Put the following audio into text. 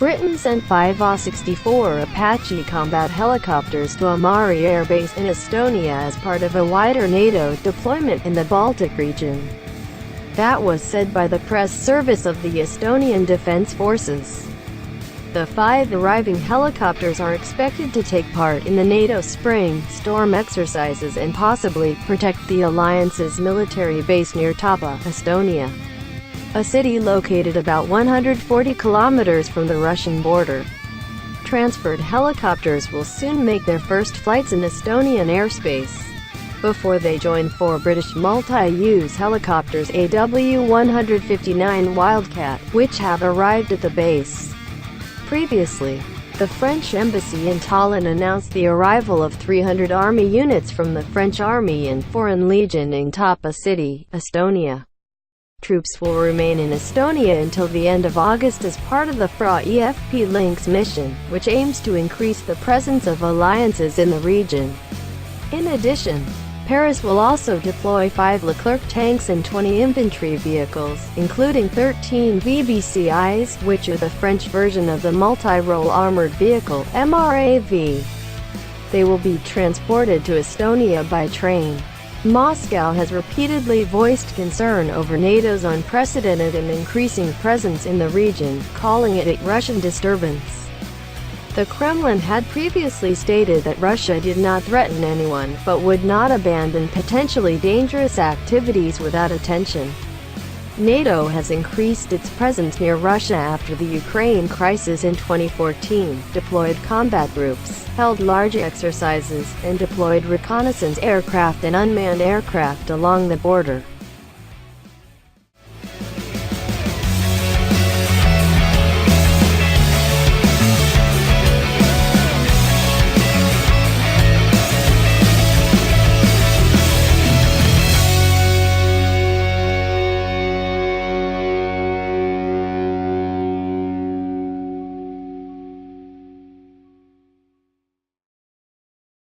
Britain sent 5 AH-64 Apache combat helicopters to Amari Air Base in Estonia as part of a wider NATO deployment in the Baltic region. That was said by the press service of the Estonian Defense Forces. The 5 arriving helicopters are expected to take part in the NATO Spring Storm exercises and possibly protect the alliance's military base near Tapa, Estonia, a city located about 140 kilometers from the Russian border. Transferred helicopters will soon make their first flights in Estonian airspace, before they join 4 British multi-use helicopters AW159 Wildcat, which have arrived at the base. Previously, the French embassy in Tallinn announced the arrival of 300 army units from the French Army and Foreign Legion in Tapa City, Estonia. Troops will remain in Estonia until the end of August as part of the FRA-EFP LYNX mission, which aims to increase the presence of alliances in the region. In addition, Paris will also deploy 5 Leclerc tanks and 20 infantry vehicles, including 13 VBCIs, which are the French version of the multi-role armored vehicle, MRAV. They will be transported to Estonia by train. Moscow has repeatedly voiced concern over NATO's unprecedented and increasing presence in the region, calling it a Russian disturbance. The Kremlin had previously stated that Russia did not threaten anyone, but would not abandon potentially dangerous activities without attention. NATO has increased its presence near Russia after the Ukraine crisis in 2014, deployed combat groups, held large exercises, and deployed reconnaissance aircraft and unmanned aircraft along the border.